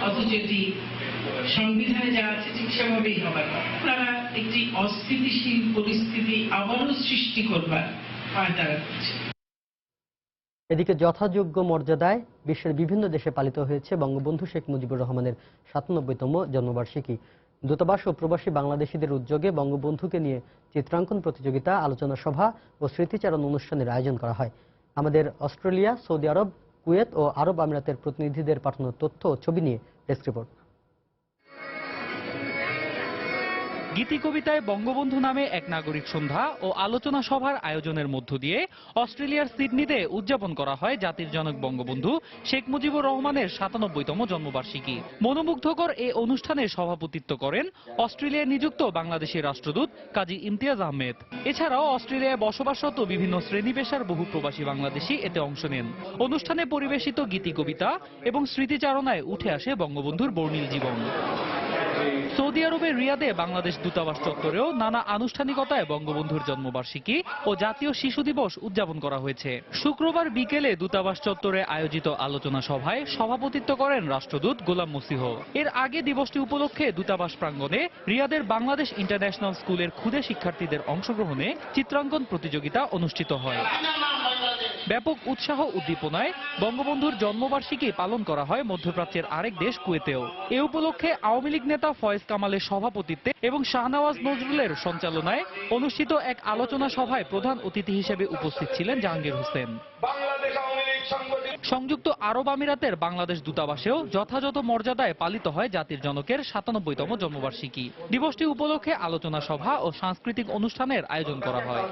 অথচ এটি সংবিধানে যা আছে ঠিক সেভাবেই হবার কথা। তারা একটি অস্থিতিশীল পরিস্থিতি আবারও সৃষ্টি করবার তারা করছে। এদিকে যথাযোগ্য মর্যাদায় বিশ্বের বিভিন্ন দেশে পালিত হয়েছে বঙ্গবন্ধু শেখ মুজিবুর রহমানের 97তম জন্মবার্ষিকী। দূতাবাস ও প্রবাসী বাংলাদেশিদের উদ্যোগে বঙ্গবন্ধুকে নিয়ে চিত্রাঙ্কন প্রতিযোগিতা, আলোচনা সভা ও স্মৃতিচারণ অনুষ্ঠানের আয়োজন করা হয়। আমাদের অস্ট্রেলিয়া, সৌদি আরব, কুয়েত ও আরব আমিরাতের প্রতিনিধিদের পাঠানো তথ্য ও ছবি নিয়ে ডেস্ক রিপোর্ট। গীতি কবিতায় বঙ্গবন্ধু নামে এক নাগরিক সন্ধ্যা ও আলোচনা সভার আয়োজনের মধ্য দিয়ে অস্ট্রেলিয়ার সিডনিতে উদযাপন করা হয় জাতির জনক বঙ্গবন্ধু শেখ মুজিবুর রহমানের ৯৭তম জন্মবার্ষিকী। মনোমুগ্ধকর এ অনুষ্ঠানে সভাপতিত্ব করেন অস্ট্রেলিয়ায় নিযুক্ত বাংলাদেশের রাষ্ট্রদূত কাজী ইমতিয়াজ আহমেদ। এছাড়াও অস্ট্রেলিয়ায় বসবাসরত বিভিন্ন শ্রেণী পেশার বহু প্রবাসী বাংলাদেশী এতে অংশ নেন। অনুষ্ঠানে পরিবেশিত গীতি কবিতা এবং স্মৃতিচারণায় উঠে আসে বঙ্গবন্ধুর বর্ণিল জীবন। সৌদি আরবের রিয়াদে বাংলাদেশ দূতাবাস চত্বরেও নানা আনুষ্ঠানিকতায় বঙ্গবন্ধুর জন্মবার্ষিকী ও জাতীয় শিশু দিবস উদযাপন করা হয়েছে। শুক্রবার বিকেলে দূতাবাস চত্বরে আয়োজিত আলোচনা সভায় সভাপতিত্ব করেন রাষ্ট্রদূত গোলাম মসিহ। এর আগে দিবসটি উপলক্ষে দূতাবাস প্রাঙ্গণে রিয়াদের বাংলাদেশ ইন্টারন্যাশনাল স্কুলের ক্ষুদে শিক্ষার্থীদের অংশগ্রহণে চিত্রাঙ্কন প্রতিযোগিতা অনুষ্ঠিত হয়। ব্যাপক উৎসাহ উদ্দীপনায় বঙ্গবন্ধুর জন্মবার্ষিকী পালন করা হয় মধ্যপ্রাচ্যের আরেক দেশ কুয়েতেও। এ উপলক্ষে আওয়ামী লীগ নেতা ফয়েজ কামালের সভাপতিত্বে এবং শাহনওয়াজ নজরুলের সঞ্চালনায় অনুষ্ঠিত এক আলোচনা সভায় প্রধান অতিথি হিসেবে উপস্থিত ছিলেন জাহাঙ্গীর হোসেন। সংযুক্ত আরব আমিরাতের বাংলাদেশ দূতাবাসেও যথাযথ মর্যাদায় পালিত হয় জাতির জনকের ৯৭তম জন্মবার্ষিকী। দিবসটি উপলক্ষে আলোচনা সভা ও সাংস্কৃতিক অনুষ্ঠানের আয়োজন করা হয়।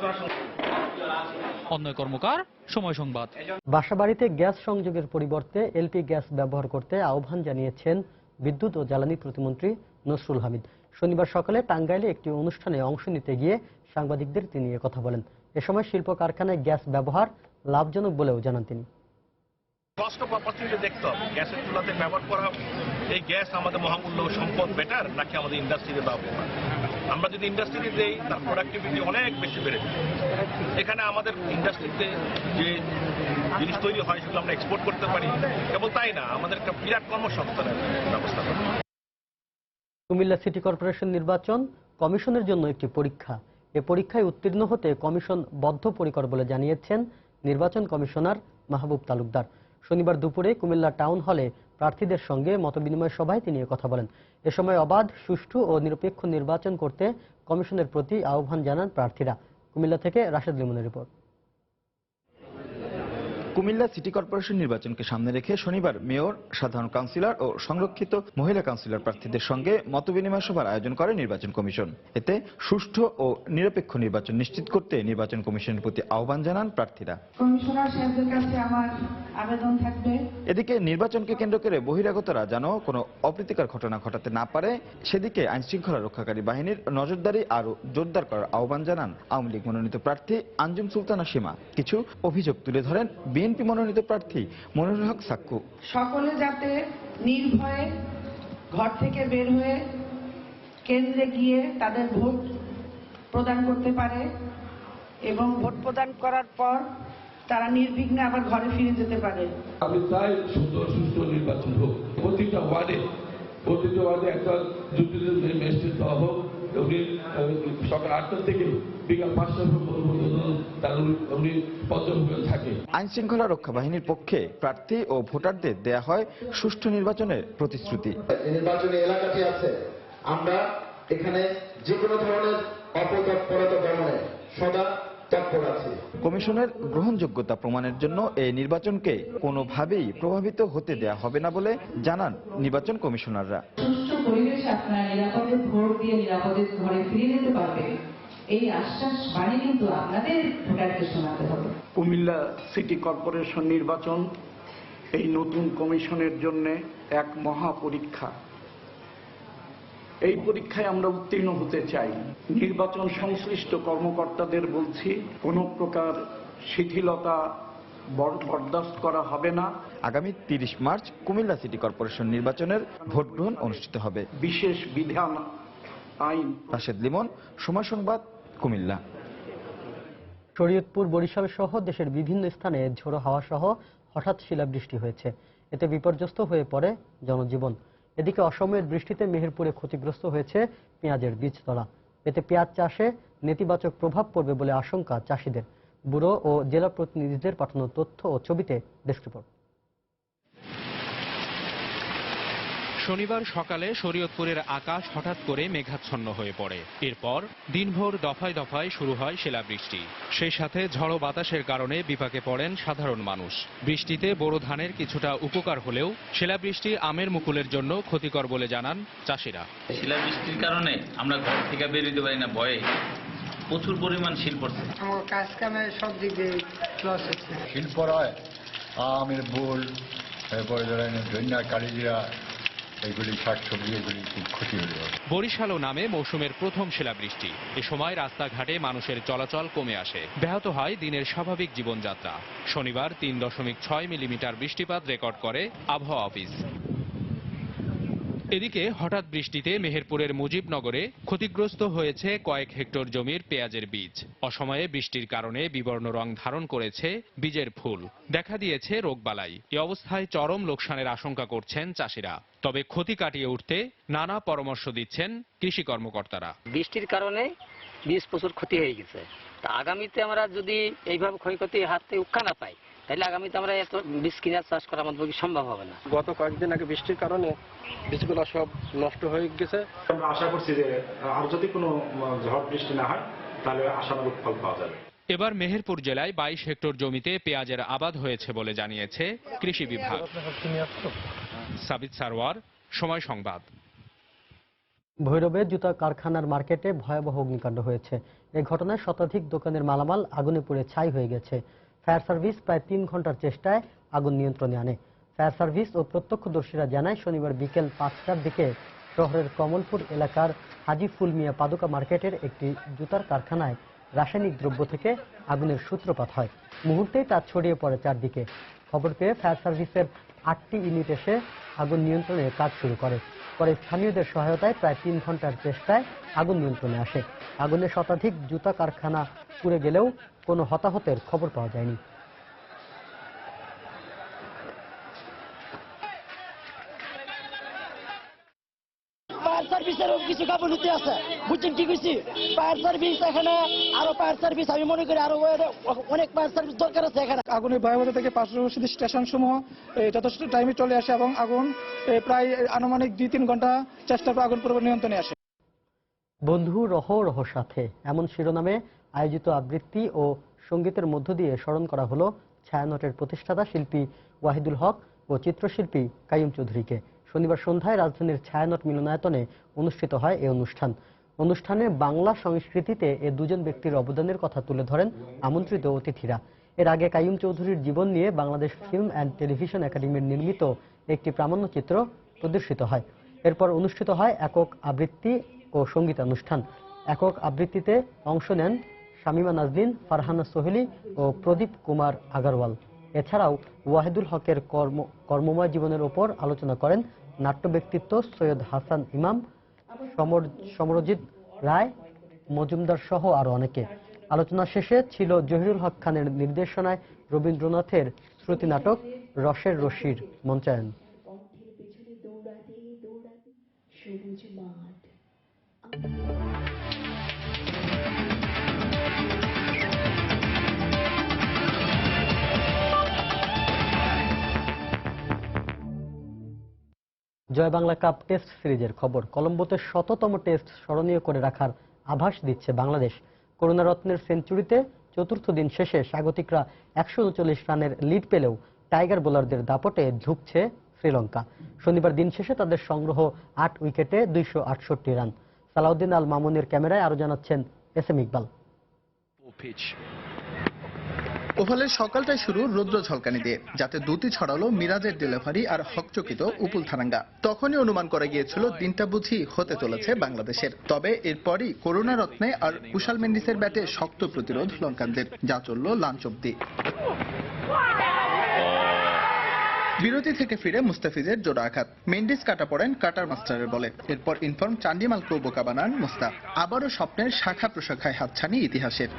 অন্যয় কর্মকার, সময় সংবাদ। বাসাবাড়িতে গ্যাস সংযোগের পরিবর্তে এলপি গ্যাস ব্যবহার করতে আহ্বান জানিয়েছেন বিদ্যুৎ ও জ্বালানি প্রতিমন্ত্রী নসরুল হামিদ। শনিবার সকালে টাঙ্গাইলে একটি অনুষ্ঠানে অংশ নিতে গিয়ে সাংবাদিকদের তিনি কথা বলেন। এ সময় শিল্প কারখানায় গ্যাস ব্যবহার লাভজনক বলেও জানান তিনি। কস্ট অফ অপরচুনিটি দেখতে হবে, গ্যাসের চুলাতে ব্যবহার করা এই গ্যাস আমাদের মহামূল্য সম্পদ বেটার নাকি আমাদের ইন্ডাস্ট্রিতে ব্যবহার। আমরা যদি ইন্ডাস্ট্রিতে দেই তার প্রোডাক্টিভিটি অনেক বেশি বেড়ে যায়। এখানে আমাদের ইন্ডাস্ট্রিতে যে জিনিস তৈরি হয় সেগুলো আমরা এক্সপোর্ট করতে পারি। কেবল তাই না, আমাদের একটা বিরাট কর্মসংস্থানের ব্যবস্থা করা। কুমিল্লা সিটি কর্পোরেশন নির্বাচন কমিশনের জন্য একটি পরীক্ষা। এ পরীক্ষায় উত্তীর্ণ হতে কমিশন বদ্ধপরিকর বলে জানিয়েছেন নির্বাচন কমিশনার মাহবুব তালুকদার। শনিবার দুপুরে কুমিল্লা টাউন হলে প্রার্থীদের সঙ্গে মতবিনিময় সভায় তিনি কথা বলেন। এ সময় অবাধ, সুষ্ঠু ও নিরপেক্ষ নির্বাচন করতে কমিশনের প্রতি আহ্বান জানান প্রার্থীরা। কুমিল্লা থেকে রাশেদ লিমনের রিপোর্ট। কুমিল্লা সিটি কর্পোরেশন নির্বাচনকে সামনে রেখে শনিবার মেয়র, সাধারণ কাউন্সিলর ও সংরক্ষিত মহিলা কাউন্সিলর প্রার্থীদের সঙ্গে মতবিনিময় সভার আয়োজন করে নির্বাচন কমিশন। এতে সুষ্ঠু ও নিরপেক্ষ নির্বাচন নিশ্চিত করতে নির্বাচন কমিশনের প্রতি আহ্বান জানান প্রার্থীরা। কমিশনার সাহেবের কাছে আমার আবেদন থাকবে, এদিকে নির্বাচনকে কেন্দ্র করে বহিরাগতরা যেন কোনো অপ্রীতিকর ঘটনা ঘটাতে না পারে সেদিকে আইনশৃঙ্খলা রক্ষাকারী বাহিনীর নজরদারি আরও জোরদার করার আহ্বান জানান আওয়ামী লীগ মনোনীত প্রার্থী আঞ্জুম সুলতানা সীমা। কিছু অভিযোগ তুলে ধরেন বিএনপি মনোনীত প্রার্থী মনিরুল হক সাক্কু। সকলে যাতে নির্ভয়ে ঘর থেকে বের হয়ে কেন্দ্রে গিয়ে তাদের ভোট প্রদান করতে পারে এবং ভোট প্রদান করার পর তারা নির্বিঘ্নে আবার ঘরে ফিরে যেতে পারে। আমি চাই সুন্দর সুষ্ঠু নির্বাচন হোক। প্রতিটা ওয়ার্ডে একটা জুটিল ম্যাজিস্ট্রেট দেওয়া হোক। উনি সকাল ৮টা থেকে বিকাল ৫টা পর্যন্ত থাকে। আইন শৃঙ্খলা রক্ষা বাহিনীর পক্ষে প্রার্থী ও ভোটারদের দেয়া হয় সুষ্ঠু নির্বাচনের প্রতিশ্রুতি। নির্বাচনী এলাকাটি আছে, আমরা এখানে যে কোনো ধরনের অপতৎপরতা দমনে সদা তৎপর আছি। কমিশনের গ্রহণযোগ্যতা প্রমাণের জন্য এই নির্বাচনকে কোনোভাবেই প্রভাবিত হতে দেয়া হবে না বলে জানান নির্বাচন কমিশনাররা। সুষ্ঠু পরিবেশে আপনারা নিরাপদে ভোট দিয়ে নিরাপদে ঘরে ফিরে যেতে পারবে, এই আশ্বাস বাণী কিন্তু আপনাদের ভোটারকে শোনাতে হবে। কুমিল্লা সিটি কর্পোরেশন নির্বাচন এই নতুন কমিশনের জন্য এক মহা পরীক্ষা। এই পরীক্ষায় আমরা উত্তীর্ণ হতে চাই। নির্বাচন সংশ্লিষ্ট কর্মকর্তাদের বলছি, কোনো প্রকার শিথিলতা বরদাস্ত করা হবে না। আগামী ৩০ মার্চ কুমিল্লা সিটি কর্পোরেশন নির্বাচনের ভোট গ্রহণ অনুষ্ঠিত হবে। বিশেষ বিধান আইন। রাশেদ লিমন, সময় সংবাদ, কুমিল্লা। শরীয়তপুর, বরিশাল সহ দেশের বিভিন্ন স্থানে ঝোড়ো হাওয়া সহ হঠাৎ শিলাবৃষ্টি হয়েছে। এতে বিপর্যস্ত হয়ে পড়ে জনজীবন। এদিকে অসময়ের বৃষ্টিতে মেহেরপুরে ক্ষতিগ্রস্ত হয়েছে পেঁয়াজের বীজতলা। এতে পেঁয়াজ চাষে নেতিবাচক প্রভাব পড়বে বলে আশঙ্কা চাষিদের। ব্যুরো ও জেলা প্রতিনিধিদের পাঠানো তথ্য ও ছবিতে ডেস্ক রিপোর্ট। শনিবার সকালে শরীয়তপুরের আকাশ হঠাৎ করে মেঘাচ্ছন্ন হয়ে পড়ে। এরপর দিনভর দফায় দফায় শুরু হয় শিলাবৃষ্টি। সেই সাথে ঝড়ো বাতাসের কারণে বিপাকে পড়েন সাধারণ মানুষ। বৃষ্টিতে বোরো ধানের কিছুটা উপকার হলেও শিলাবৃষ্টি আমের মুকুলের জন্য ক্ষতিকর বলে জানান চাষিরা। শিলাবৃষ্টির কারণে আমরা ঘর থেকে বের হতে পারি না, ভয়ে প্রচুর পরিমাণ শিল পড়ছে। আমার কাজ কামে সব দিক দিয়ে লস হচ্ছে। শিল পড়ায় আমের বোল, এরপরে ধরেন ধন্যা কালিজিরা, এগুলি শাকসবজি, এগুলি খুব ক্ষতি হয়ে যাবে। বরিশালও নামে মৌসুমের প্রথম শিলাবৃষ্টি। এ সময় রাস্তাঘাটে মানুষের চলাচল কমে আসে, ব্যাহত হয় দিনের স্বাভাবিক জীবনযাত্রা। শনিবার 3.6 মিলিমিটার বৃষ্টিপাত রেকর্ড করে আবহাওয়া অফিস। এদিকে হঠাৎ বৃষ্টিতে মেহেরপুরের মুজিবনগরে ক্ষতিগ্রস্ত হয়েছে কয়েক হেক্টর জমির পেঁয়াজের বীজ। অসময়ে বৃষ্টির কারণে বিবর্ণ রং ধারণ করেছে বীজের ফুল, দেখা দিয়েছে রোগবালাই। এ অবস্থায় চরম লোকসানের আশঙ্কা করছেন চাষিরা। তবে ক্ষতি কাটিয়ে উঠতে নানা পরামর্শ দিচ্ছেন কৃষি কর্মকর্তারা। বৃষ্টির কারণে বীজ প্রচুর ক্ষতি হয়ে গেছে। তা আগামীতে আমরা যদি এইভাবে ক্ষয়ক্ষতির হাত থেকে উৎক্ষা না পাই, তাহলে আগামীতে আমরা এত বীজ কিনে চাষ করা আমাদের পক্ষে সম্ভব হবে না। গত কয়েকদিন আগে বৃষ্টির কারণে বীজগুলো সব নষ্ট হয়ে গেছে। আমরা আশা করছি যে আর যদি কোনো ঝড় বৃষ্টি না হয় তাহলে আশানুরূপ ফল পাওয়া যাবে। এবার মেহেরপুর জেলায় 22 হেক্টর জমিতে পেঁয়াজের আবাদ হয়েছে বলে জানিয়েছে কৃষি বিভাগ। সাবিত সারওয়ার, সময় সংবাদ। ভৈরবে জুতা কারখানার মার্কেটে ভয়াবহ অগ্নিকাণ্ড হয়েছে। এ ঘটনায় শতাধিক দোকানের মালামাল আগুনে পুড়ে ছাই হয়ে গেছে। ফায়ার সার্ভিস প্রায় 3 ঘন্টার চেষ্টায় আগুন নিয়ন্ত্রণে আনে। ফায়ার সার্ভিস ও প্রত্যক্ষদর্শীরা জানায়, শনিবার বিকেল 5টার দিকে শহরের কমলপুর এলাকার হাজি ফুল মিয়া পাদুকা মার্কেটের একটি জুতার কারখানায় রাসায়নিক দ্রব্য থেকে আগুনের সূত্রপাত হয়। মুহূর্তেই তা ছড়িয়ে পড়ে চারদিকে। খবর পেয়ে ফায়ার সার্ভিসের 8টি ইউনিট এসে আগুন নিয়ন্ত্রণের কাজ শুরু করে। পরে স্থানীয়দের সহায়তায় প্রায় 3 ঘন্টার চেষ্টায় আগুন নিয়ন্ত্রণে আসে। আগুনে শতাধিক জুতা কারখানা পুড়ে গেলেও কোনো হতাহতের খবর পাওয়া যায়নি। ফায়ার সার্ভিসেরও কিছু গাফিলতি আছে, বুঝছেন কি কইছি? ফায়ার সার্ভিস এখানে আরো ফায়ার সার্ভিস আমি মনে করি আরো অনেক ফায়ার সার্ভিস দরকার আছে এখানে। আগুনের ভয়াবহতা থেকে পার্শ্ববর্তী স্টেশন সমূহ যথেষ্ট টাইমে চলে আসে এবং আগুন প্রায় আনুমানিক 2-3 ঘন্টা চেষ্টার পর আগুন পুরোপুরি নিয়ন্ত্রণে আসে। বন্ধু রহ রহ সাথে, এমন শিরোনামে আয়োজিত আবৃত্তি ও সঙ্গীতের মধ্য দিয়ে স্মরণ করা হলো ছায়ানটের প্রতিষ্ঠাতা শিল্পী ওয়াহিদুল হক ও চিত্রশিল্পী কাইয়ুম চৌধুরীকে। শনিবার সন্ধ্যায় রাজধানীর ছায়ানট মিলনায়তনে অনুষ্ঠিত হয় এই অনুষ্ঠানে বাংলা সংস্কৃতিতে এ দুজন ব্যক্তির অবদানের কথা তুলে ধরেন আমন্ত্রিত অতিথিরা। এর আগে কাইয়ুম চৌধুরীর জীবন নিয়ে বাংলাদেশ ফিল্ম অ্যান্ড টেলিভিশন একাডেমির নির্মিত একটি প্রামাণ্যচিত্র প্রদর্শিত হয়। এরপর অনুষ্ঠিত হয় একক আবৃত্তি ও সঙ্গীতানুষ্ঠান। একক আবৃত্তিতে অংশ নেন শামিমা নাজনীন, ফারহানা সোহেলি ও প্রদীপ কুমার আগারওয়াল। এছাড়াও ওয়াহিদুল হকের কর্মময় জীবনের ওপর আলোচনা করেন নাট্য ব্যক্তিত্ব সৈয়দ হাসান ইমাম, সমরজিৎ রায় মজুমদার সহ আরো অনেকে। আলোচনা শেষে ছিল জহিরুল হক খানের নির্দেশনায় রবীন্দ্রনাথের শ্রুতি নাটক রসের রশির মঞ্চায়ন। জয় বাংলা কাপ টেস্ট সিরিজের খবর। কলম্বোতে 100তম টেস্ট স্মরণীয় করে রাখার আভাস দিচ্ছে বাংলাদেশ। করুণারত্নের সেঞ্চুরিতে চতুর্থ দিন শেষে স্বাগতিকরা 139 রানের লিড পেলেও টাইগার বোলারদের দাপটে ধুঁকছে শ্রীলঙ্কা। শনিবার দিন শেষে তাদের সংগ্রহ 8 উইকেটে 268 রান। সালাউদ্দিন আল মামুনের ক্যামেরায় আরো জানাচ্ছেন এস.এম. ইকবাল। ওভালের সকালটাই শুরু রৌদ্র ঝলকানি দিয়ে, যাতে দুটি ছড়ালো মিরাজের ডেলিভারি আর হকচকিত উপুল থারাঙ্গা। তখনই অনুমান করা গিয়েছিল দিনটা বুঝি হতে চলেছে বাংলাদেশের। তবে এরপরই করুণারত্নে আর কুশাল মেন্ডিসের ব্যাটে শক্ত প্রতিরোধ লঙ্কানদের, যা চলল লাঞ্চ অব্দি। বিরতি থেকে ফিরে মুস্তাফিজের জোড়া আঘাত, মেন্ডিস কাটা পড়েন কাটার মাস্টারের বলে। এরপর ইনফর্ম চান্ডিমালকেও বোকা বানান মুস্তাফ। আবারও স্বপ্নের শাখা প্রশাখায় হাতছানি ইতিহাসের।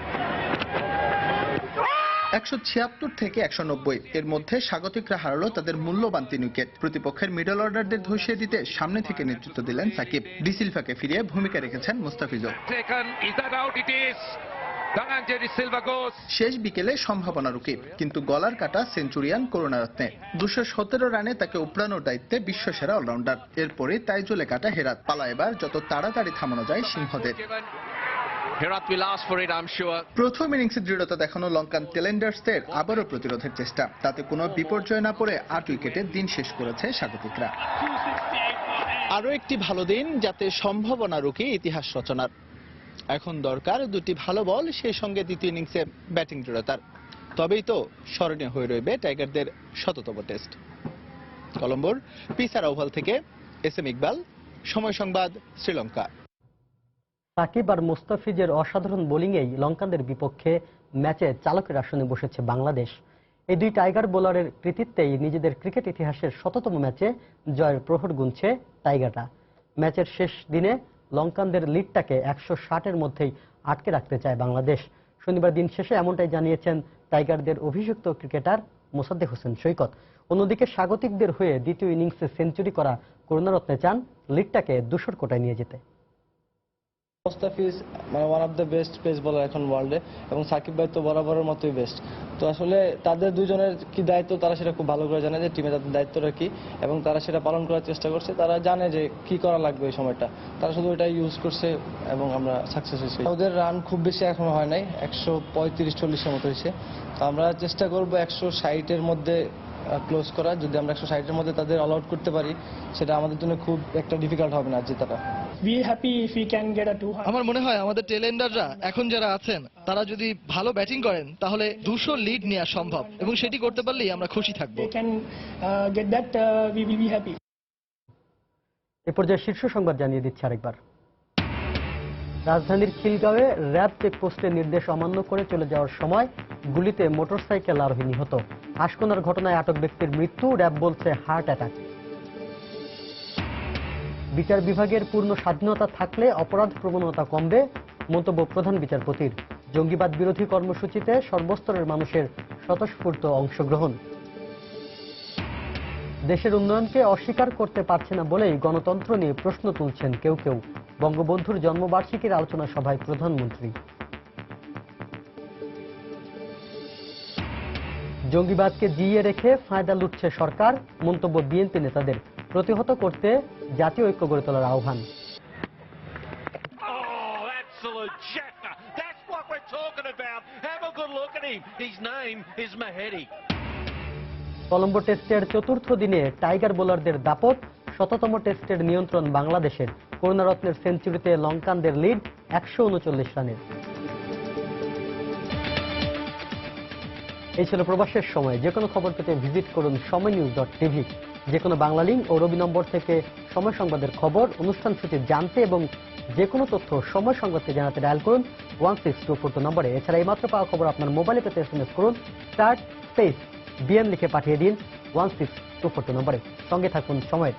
176 থেকে 190, এর মধ্যে স্বাগতিকরা হারালো তাদের মূল্যবান 3 উইকেট। প্রতিপক্ষের মিডল অর্ডারদের ধসিয়ে দিতে সামনে থেকে নেতৃত্ব দিলেন সাকিব। ডিসিলভাকে ফিরিয়ে ভূমিকা রেখেছেন মুস্তাফিজও। শেষ বিকেলে সম্ভাবনা রুকি, কিন্তু গলার কাটা সেঞ্চুরিয়ান করুণারত্নে 217 রানে তাকে উপড়ানোর দায়িত্বে বিশ্বসেরা অলরাউন্ডার। এরপরে তাইজুলে কাটা হেরাত। পালা এবার যত তাড়াতাড়ি থামানো যায় সিংহদের। প্রথম ইনিংসে দৃঢ়তা দেখানো লঙ্কান টেলেন্ডার্সদের আবারও প্রতিরোধের চেষ্টা, তাতে কোনো বিপর্যয় না পড়ে 8 উইকেটে দিন শেষ করেছে স্বাগতিকরা। আরও একটি ভালো দিন, যাতে সম্ভাবনা রুকি ইতিহাস রচনার। এখন দরকার দুটি ভালো বল, সেই সঙ্গে দ্বিতীয় ইনিংসে ব্যাটিং দৃঢ়তার। তবেই তো স্মরণীয় হয়ে রইবে টাইগারদের 100তম টেস্ট। কলম্বোর পিসারা ওভাল থেকে SM ইকবাল, সময় সংবাদ, শ্রীলঙ্কা। সাকিব আর মুস্তাফিজের অসাধারণ বোলিংয়েই লঙ্কানদের বিপক্ষে ম্যাচে চালকের আসনে বসেছে বাংলাদেশ। এই দুই টাইগার বোলারের কৃতিত্বেই নিজেদের ক্রিকেট ইতিহাসের 100তম ম্যাচে জয়ের প্রহর গুনছে টাইগাররা। ম্যাচের শেষ দিনে লঙ্কানদের লিডটাকে 160-এর মধ্যেই আটকে রাখতে চায় বাংলাদেশ। শনিবার দিন শেষে এমনটাই জানিয়েছেন টাইগারদের অভিষিক্ত ক্রিকেটার মোসাদ্দেক হোসেন সৈকত। অন্যদিকে স্বাগতিকদের হয়ে দ্বিতীয় ইনিংসে সেঞ্চুরি করা করুণারত্নে চান লিডটাকে 200-র কোটায় নিয়ে যেতে। মুস্তাফিজ মানে one of the best pace bowler এখন ওয়ার্ল্ডে, এবং সাকিব ভাই তো বরাবরের মতোই বেস্ট। তো আসলে তাদের দুজনের কি দায়িত্ব, তারা সেটা খুব ভালো করে জানে যে টিমে তাদের দায়িত্বটা কি, এবং তারা সেটা পালন করার চেষ্টা করছে। তারা জানে যে কি করা লাগবে এই সময়টা, তারা শুধু এটা ইউজ করছে এবং আমরা সাকসেস হয়েছি। ওদের রান খুব বেশি এখনো হয় নাই, 135-40-এর মতো হয়েছে। তো আমরা চেষ্টা করবো 160-এর মধ্যে ক্লোজ করা। যদি আমরা 160-এর মধ্যে তাদের অল আউট করতে পারি, সেটা আমাদের জন্য খুব একটা ডিফিকাল্ট হবে না জেতাটা। আমার মনে হয় আমাদের টেলেন্ডাররা এখন যারা আছেন তারা যদি ভালো ব্যাটিং করেন তাহলে 200 লিড নেওয়া সম্ভব, এবং সেটি করতে পারলেই আমরা খুশি থাকবো। এ পর্যায়ে শীর্ষ সংবাদ জানিয়ে দিচ্ছে আরেকবার। রাজধানীর খিলগাঁওয়ে র্যাব চেকপোস্টের নির্দেশ অমান্য করে চলে যাওয়ার সময় গুলিতে মোটরসাইকেল আরোহী নিহত। আশকোনার ঘটনায় আটক ব্যক্তির মৃত্যু, র্যাব বলছে হার্ট অ্যাটাক। বিচার বিভাগের পূর্ণ স্বাধীনতা থাকলে অপরাধ প্রবণতা কমবে, মন্তব্য প্রধান বিচারপতির। জঙ্গিবাদ বিরোধী কর্মসূচিতে সর্বস্তরের মানুষের স্বতঃস্ফূর্ত অংশগ্রহণ। দেশের উন্নয়নকে অস্বীকার করতে পারছে না বলেই গণতন্ত্র নিয়ে প্রশ্ন তুলছেন কেউ কেউ। বঙ্গবন্ধুর জন্মবার্ষিকীর আলোচনা সভায় প্রধানমন্ত্রী। জঙ্গিবাদকে জিইয়ে রেখে ফায়দা লুটছে সরকার, মন্তব্য বিএনপি নেতাদের। প্রতিহত করতে জাতীয় ঐক্য গড়ে তোলার আহ্বান। কলম্বো টেস্টের চতুর্থ দিনে টাইগার বোলারদের দাপট, 100তম টেস্টের নিয়ন্ত্রণ বাংলাদেশের। করুণারত্নের সেঞ্চুরিতে লঙ্কানদের লিড 139 রানের। এই ছিল প্রবাসের সময়। যে কোনো খবর পেতে ভিজিট করুন সময়নিউজ.tv। যে কোনো বাংলা লিঙ্ক ও রবি নম্বর থেকে সময় সংবাদের খবর, অনুষ্ঠান সূচি জানতে এবং যে কোনো তথ্য সময় সংবাদকে জানাতে ডায়াল করুন 16242 নম্বরে। এছাড়া এই মাত্র পাওয়া খবর আপনার মোবাইলে পেতে SMS করুন *BN লিখে পাঠিয়ে দিন 16242 নম্বরে। সঙ্গে থাকুন সময়ের।